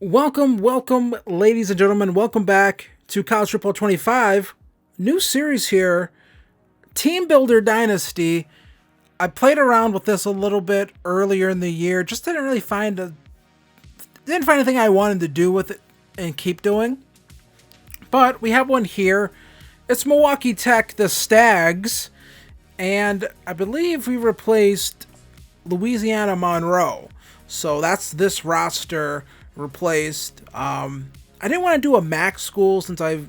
Welcome, ladies and gentlemen. Welcome back to College Football 25. New series here, Team Builder Dynasty. I played around with this a little bit earlier in the year. Just didn't find anything I wanted to do with it and keep doing. But we have one here. It's Milwaukee Tech, the Stags, and I believe we replaced Louisiana Monroe. So that's this roster replaced. I didn't want to do a MAC school since I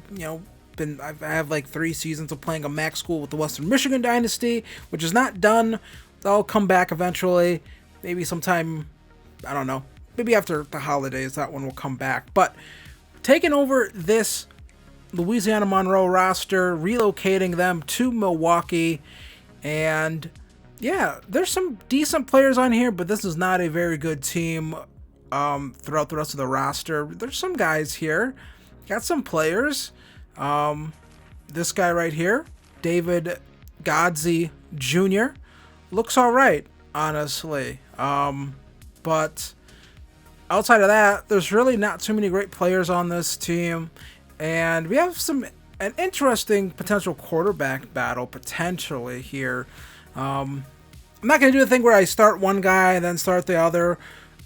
have like 3 seasons of playing a MAC school with the Western Michigan Dynasty, which is not done. I'll come back eventually, maybe sometime, I don't know, maybe after the holidays that one will come back. But taking over this Louisiana Monroe roster, relocating them to Milwaukee, and yeah, there's some decent players on here, but this is not a very good team. Throughout the rest of the roster, there's some guys here, got some players. This guy right here, David Godsey Jr., looks all right, honestly. But outside of that, there's really not too many great players on this team, and we have an interesting potential quarterback battle potentially here. I'm not going to do a thing where I start one guy and then start the other.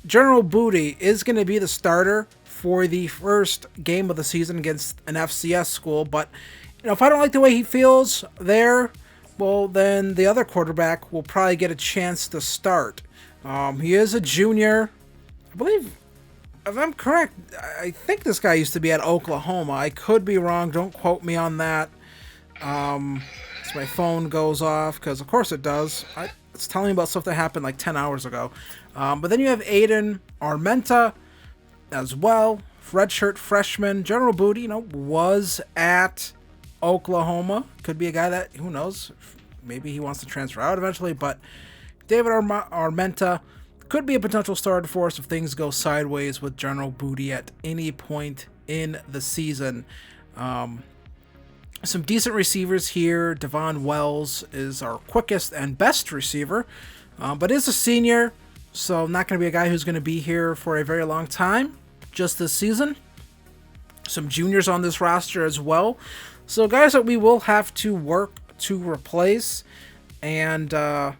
General Booty is going to be the starter for the first game of the season against an FCS school, but if I don't like the way he feels there, well, then the other quarterback will probably get a chance to start. He is a junior. I believe, if I'm correct, I think this guy used to be at Oklahoma. I could be wrong. Don't quote me on that. So my phone goes off, because of course it does. It's telling me about stuff that happened like 10 hours ago. But then you have Aiden Armenta as well, redshirt freshman. General Booty, was at Oklahoma. Could be a guy that, who knows, maybe he wants to transfer out eventually. But David Armenta could be a potential starter for us if things go sideways with General Booty at any point in the season. Some decent receivers here. Devon Wells is our quickest and best receiver, but is a senior, so not going to be a guy who's going to be here for a very long time, just this season. Some juniors on this roster as well, so guys that we will have to work to replace. And you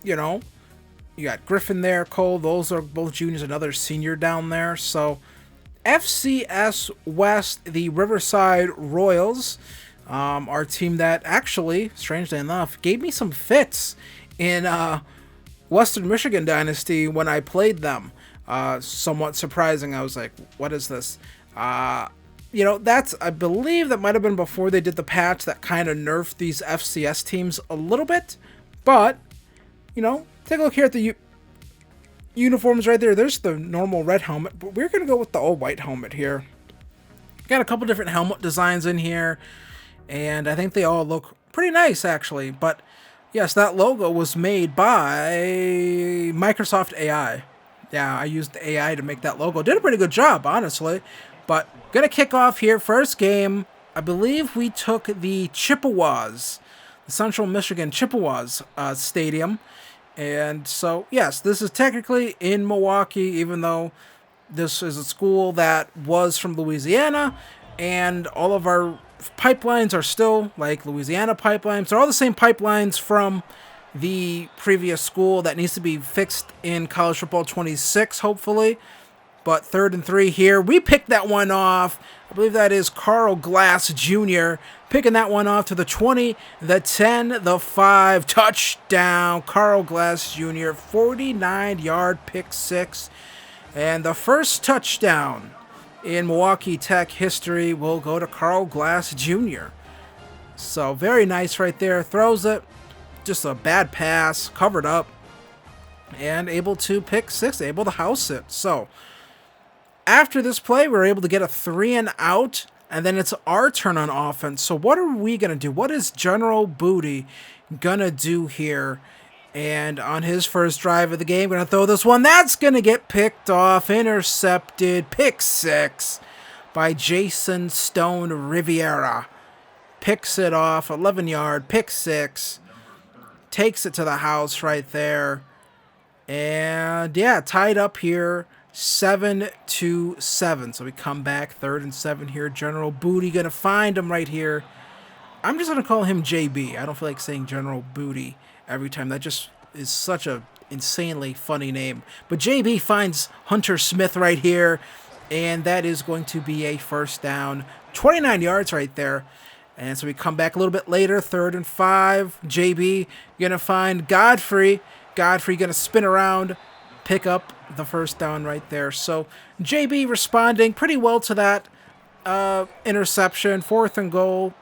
got Griffin there, Cole, those are both juniors, another senior down there. So FCS West, the Riverside Royals, our team that actually, strangely enough, gave me some fits in Western Michigan Dynasty when I played them. Somewhat surprising. I was like, what is this? I believe that might have been before they did the patch that kind of nerfed these FCS teams a little bit. But, take a look here at the uniforms right there. There's the normal red helmet, but we're going to go with the all white helmet here. Got a couple different helmet designs in here, and I think they all look pretty nice actually. But yes, that logo was made by Microsoft AI. Yeah, I used the AI to make that logo. Did a pretty good job, honestly. But gonna kick off here. First game, I believe we took the Chippewas, the Central Michigan Chippewas Stadium. And so, yes, this is technically in Milwaukee, even though this is a school that was from Louisiana, and all of our pipelines are still like Louisiana pipelines. They're all the same pipelines from the previous school that needs to be fixed in College Football 26, hopefully. But 3rd and 3 here. We picked that one off. I believe that is Carl Glass Jr. picking that one off to the 20, the 10, the 5. Touchdown. Carl Glass Jr. 49-yard pick 6. And the first touchdown in Milwaukee Tech history will go to Carl Glass Jr. So very nice right there. Throws it. Just a bad pass. Covered up. And able to pick 6. Able to house it. So after this play, we're able to get a 3 and out, and then it's our turn on offense. So what are we going to do? What is General Booty going to do here? And on his first drive of the game, going to throw this one. That's going to get picked off, intercepted, pick 6 by Jason Stone Riviera. Picks it off, 11-yard, pick 6. Takes it to the house right there. And yeah, tied up here. 7-7. So we come back 3rd and 7 here. General Booty going to find him right here. I'm just going to call him JB. I don't feel like saying General Booty every time. That just is such a insanely funny name. But JB finds Hunter Smith right here, and that is going to be a first down. 29 yards right there. And so we come back a little bit later, 3rd and 5. JB going to find Godfrey. Godfrey going to spin around, pick up the first down right there. So JB responding pretty well to that interception, 4th and goal.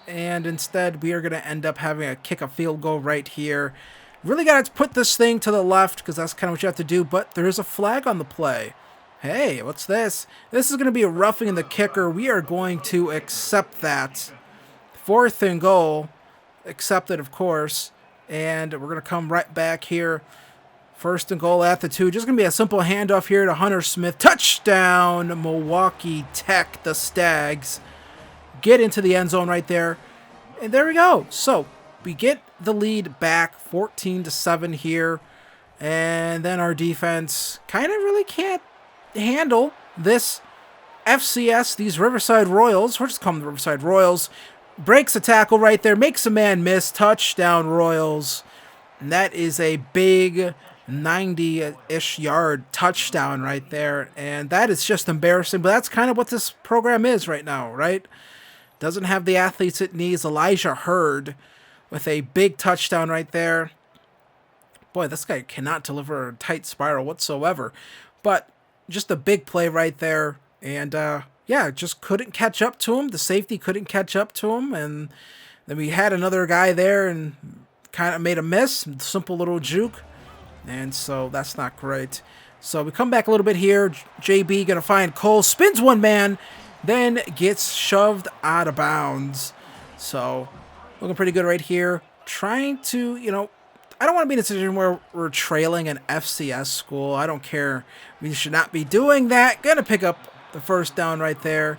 And instead, we are going to end up having a kick a field goal right here. Really got to put this thing to the left because that's kind of what you have to do. But there is a flag on the play. Hey, what's this? This is going to be a roughing the kicker. We are going to accept that. 4th and goal. Accepted, of course. And we're going to come right back here. 1st and goal at the 2. Just going to be a simple handoff here to Hunter Smith. Touchdown, Milwaukee Tech, the Stags. Get into the end zone right there. And there we go. So we get the lead back 14-7 here. And then our defense kind of really can't handle this FCS, these Riverside Royals. We're just calling them the Riverside Royals. Breaks a tackle right there. Makes a man miss. Touchdown Royals. And that is a big 90-ish yard touchdown right there. And that is just embarrassing. But that's kind of what this program is right now, right? Doesn't have the athletes it needs. Elijah Hurd with a big touchdown right there. Boy, this guy cannot deliver a tight spiral whatsoever. But just a big play right there. And, yeah, just couldn't catch up to him. The safety couldn't catch up to him. And then we had another guy there and kind of made a miss. Simple little juke. And so that's not great. So we come back a little bit here. JB going to find Cole. Spins one man. Then gets shoved out of bounds. So, looking pretty good right here. Trying to, I don't want to be in a situation where we're trailing an FCS school. I don't care. We should not be doing that. Going to pick up the first down right there.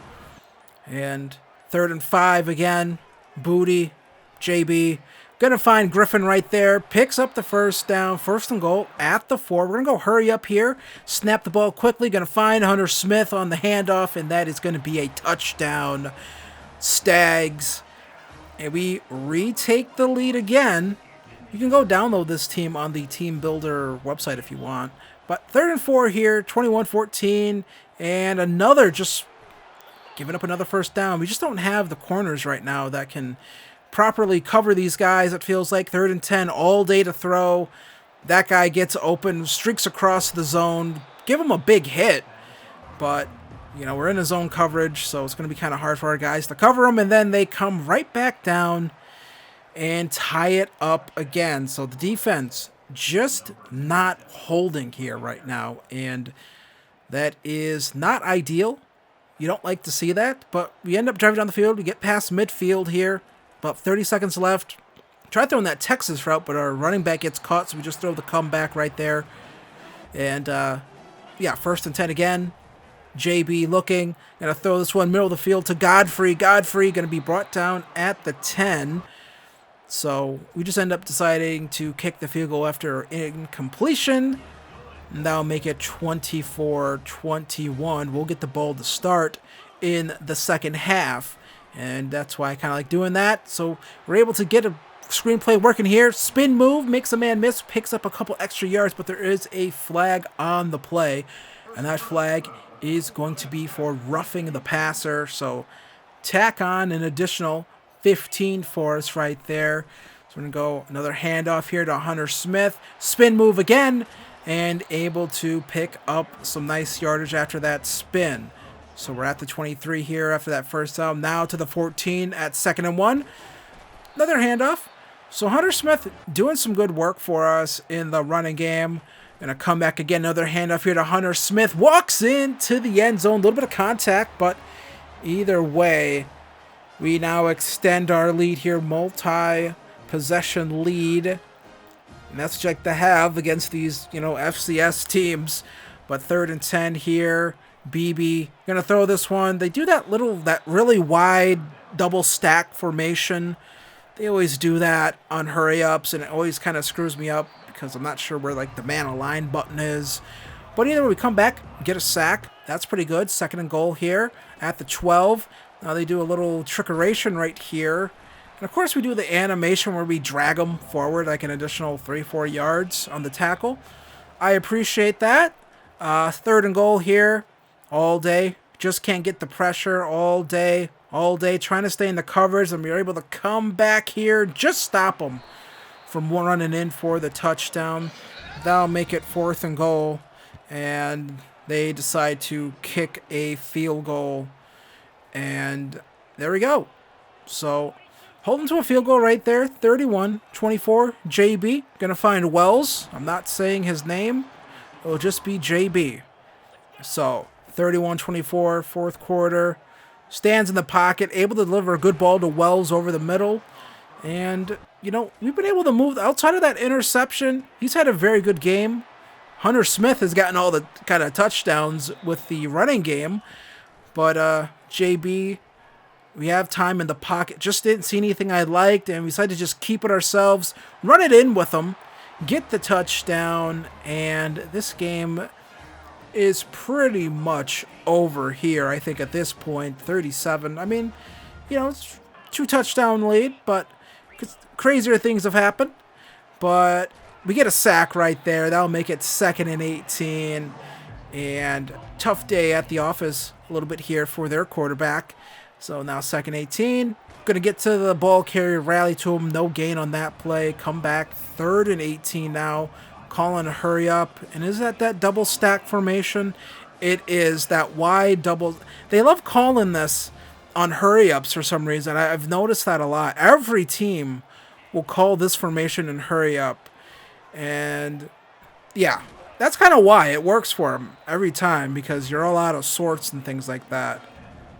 And 3rd and 5 again. Booty, JB. Going to find Griffin right there. Picks up the first down. 1st and goal at the 4. We're going to go hurry up here. Snap the ball quickly. Going to find Hunter Smith on the handoff. And that is going to be a touchdown. Stags. And we retake the lead again. You can go download this team on the Team Builder website if you want. But 3rd and 4 here. 21-14. And another just giving up another first down. We just don't have the corners right now that can properly cover these guys. It feels like 3rd and 10 all day to throw. That guy gets open, streaks across the zone, give him a big hit, but we're in a zone coverage, so it's going to be kind of hard for our guys to cover him, and then they come right back down and tie it up again. So the defense just not holding here right now, and that is not ideal. You don't like to see that, but we end up driving down the field. We get past midfield here. About 30 seconds left. Try throwing that Texas route, but our running back gets caught, so we just throw the comeback right there. And, yeah, 1st and 10 again. JB looking. Going to throw this one middle of the field to Godfrey. Godfrey going to be brought down at the 10. So we just end up deciding to kick the field goal after incompletion. And that'll make it 24-21. We'll get the ball to start in the second half. And that's why I kind of like doing that. So we're able to get a screenplay working here. Spin move, makes a man miss, picks up a couple extra yards, but there is a flag on the play. And that flag is going to be for roughing the passer. So tack on an additional 15 for us right there. So we're going to go another handoff here to Hunter Smith. Spin move again, and able to pick up some nice yardage after that spin. So we're at the 23 here after that first down. Now to the 14 at 2nd and 1. Another handoff. So Hunter Smith doing some good work for us in the running game. Gonna come back again. Another handoff here to Hunter Smith. Walks into the end zone. A little bit of contact, but either way, we now extend our lead here. Multi-possession lead. And that's what you like to have against these, FCS teams. But 3rd and 10 here. BB gonna throw this one. They do that really wide double stack formation. They always do that on hurry ups, and it always kind of screws me up because I'm not sure where the man align button is. But either way, we come back, get a sack. That's pretty good. 2nd and goal here at the 12. Now they do a little trickeration right here. And of course we do the animation where we drag them forward like an additional 3-4 yards on the tackle. I appreciate that. 3rd and goal here all day. Just can't get the pressure all day, trying to stay in the covers, and we're able to come back here, just stop them from running in for the touchdown. That'll make it 4th and goal, and they decide to kick a field goal, and there we go. So holding to a field goal right there, 31-24, JB. Gonna find Wells. I'm not saying his name. It'll just be JB. So 31-24, 4th quarter. Stands in the pocket, able to deliver a good ball to Wells over the middle. And, you know, we've been able to move outside of that interception. He's had a very good game. Hunter Smith has gotten all the kind of touchdowns with the running game. But JB, we have time in the pocket. Just didn't see anything I liked, and we decided to just keep it ourselves, run it in with them, get the touchdown, and this game is pretty much over here, I think, at this point. 37. I mean, you know, it's 2-touchdown lead, but crazier things have happened. But we get a sack right there. That'll make it 2nd and 18. And tough day at the office a little bit here for their quarterback. So now 2nd and 18. Going to get to the ball carrier, rally to him. No gain on that play. Come back 3rd and 18 now. Calling a hurry up. And is that double stack formation? It is that wide double. They love calling this on hurry ups for some reason. I've noticed that a lot. Every team will call this formation in hurry up. And yeah, that's kind of why it works for them every time, because you're all out of sorts and things like that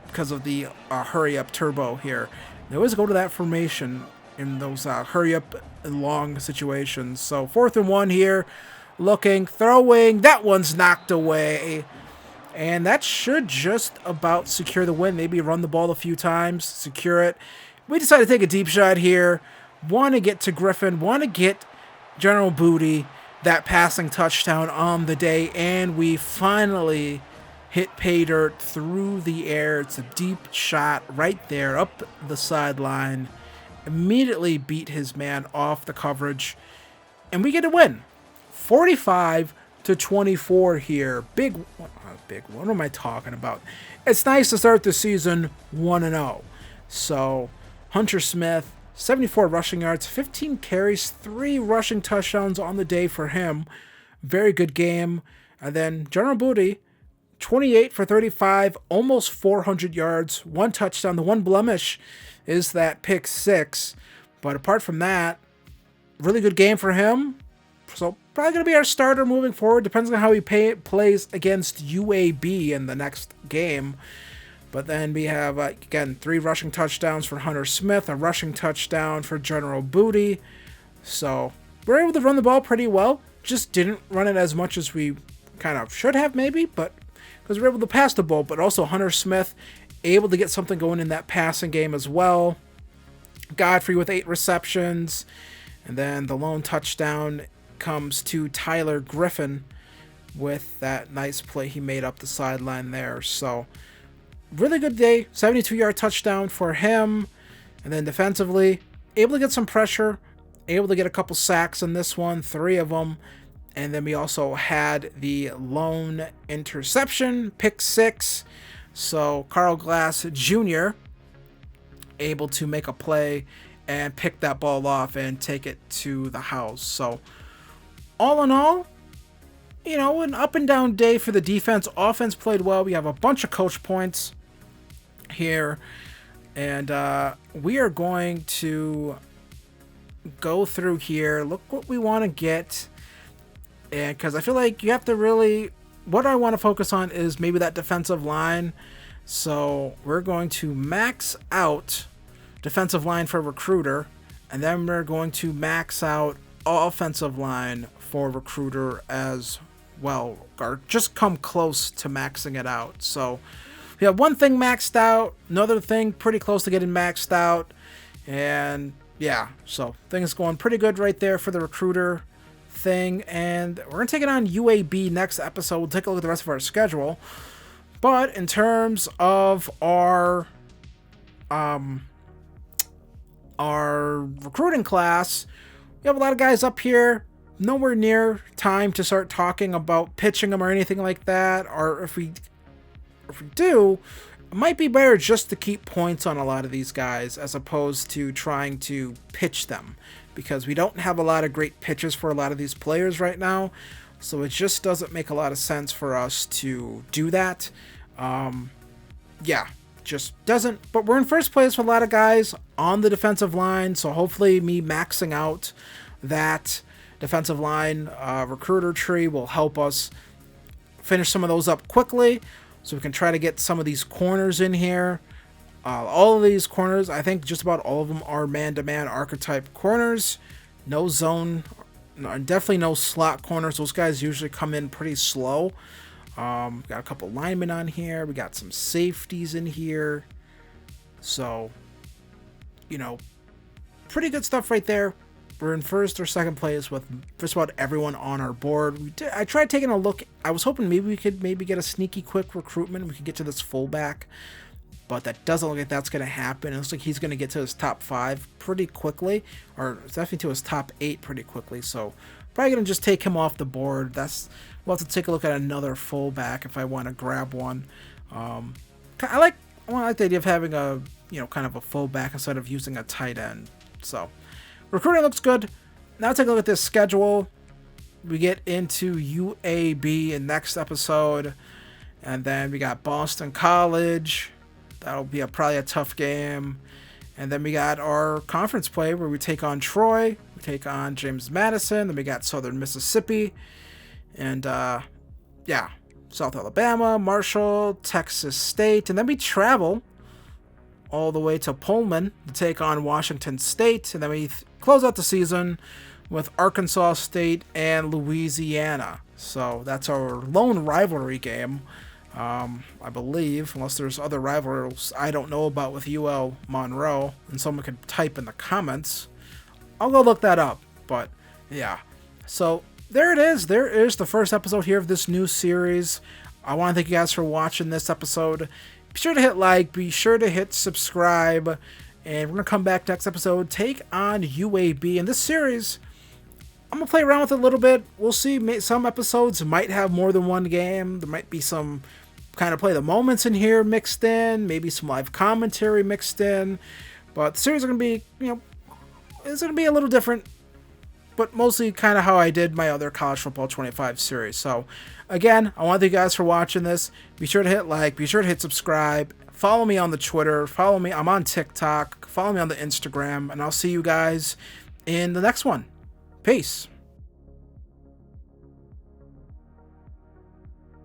because of the hurry up turbo here. They always go to that formation in those hurry up and long situations. So 4th and 1 here, looking, throwing, that one's knocked away, and that should just about secure the win. Maybe run the ball a few times, secure it. We decided to take a deep shot here, want to get to Griffin, want to get General Booty that passing touchdown on the day, and we finally hit pay dirt through the air. It's a deep shot right there up the sideline. Immediately beat his man off the coverage, and we get a win, 45-24 here. Big. What am I talking about? It's nice to start the season 1-0. So Hunter Smith, 74 rushing yards, 15 carries, 3 rushing touchdowns on the day for him. Very good game. And then General Booty, 28 for 35, almost 400 yards, 1 touchdown. The one blemish is that pick 6. But apart from that, really good game for him. So probably going to be our starter moving forward. Depends on how he plays against UAB in the next game. But then we have, again, 3 rushing touchdowns for Hunter Smith, a rushing touchdown for General Booty. So we're able to run the ball pretty well. Just didn't run it as much as we kind of should have maybe, but because we're able to pass the ball. But also Hunter Smith able to get something going in that passing game as well. Godfrey with 8 receptions. And then the lone touchdown comes to Tyler Griffin with that nice play he made up the sideline there. So really good day, 72-yard touchdown for him. And then defensively, able to get some pressure, able to get a couple sacks in this one, 3 of them. And then we also had the lone interception, pick 6. So Carl Glass Jr. able to make a play and pick that ball off and take it to the house. So all in all, you know, an up and down day for the defense. Offense played well. We have a bunch of coach points here. And we are going to go through here, look what we want to get. And because I feel like you have to really, what I want to focus on is maybe that defensive line. So we're going to max out defensive line for recruiter, and then we're going to max out offensive line for recruiter as well, or just come close to maxing it out. So we have one thing maxed out, another thing pretty close to getting maxed out, and yeah, so things going pretty good right there for the recruiter thing. And we're going to take it on UAB next episode. We'll take a look at the rest of our schedule. But in terms of our recruiting class, we have a lot of guys up here. Nowhere near time to start talking about pitching them or anything like that. Or if we do, it might be better just to keep points on a lot of these guys as opposed to trying to pitch them, because we don't have a lot of great pitches for a lot of these players right now. So it just doesn't make a lot of sense for us to do that. Just doesn't. But we're in first place with a lot of guys on the defensive line, so hopefully me maxing out that defensive line recruiter tree will help us finish some of those up quickly, so we can try to get some of these corners in here. All of these corners, I think just about all of them are man-to-man archetype corners. No zone, definitely no slot corners. Those guys usually come in pretty slow. Got a couple linemen on here. We got some safeties in here. So, pretty good stuff right there. We're in first or second place with just about everyone on our board. I tried taking a look. I was hoping maybe we could get a sneaky quick recruitment. We could get to this fullback, but that doesn't look like that's going to happen. It looks like he's going to get to his top 5 pretty quickly, or definitely to his top 8 pretty quickly. So probably going to just take him off the board. We'll have to take a look at another fullback if I want to grab one. I like the idea of having a kind of a fullback instead of using a tight end. So recruiting looks good. Now take a look at this schedule. We get into UAB in next episode, and then we got Boston College. That'll be probably a tough game. And then we got our conference play where we take on Troy, we take on James Madison, then we got Southern Mississippi, and South Alabama, Marshall, Texas State, and then we travel all the way to Pullman to take on Washington State, and then we close out the season with Arkansas State and Louisiana. So that's our lone rivalry game, I believe, unless there's other rivalries I don't know about with UL Monroe, and someone could type in the comments. I'll go look that up, but yeah. So there it is. There is the first episode here of this new series. I want to thank you guys for watching this episode. Be sure to hit like, be sure to hit subscribe, and we're going to come back next episode, take on UAB. In this series, I'm going to play around with it a little bit. We'll see. Some episodes might have more than one game. There might be some kind of play the moments in here mixed in, maybe some live commentary mixed in. But the series is going to be, it's going to be a little different, but mostly kind of how I did my other College Football 25 series. So, again, I want to thank you guys for watching this. Be sure to hit like, be sure to hit subscribe, follow me on the Twitter, follow me, I'm on TikTok, follow me on the Instagram, and I'll see you guys in the next one. Peace.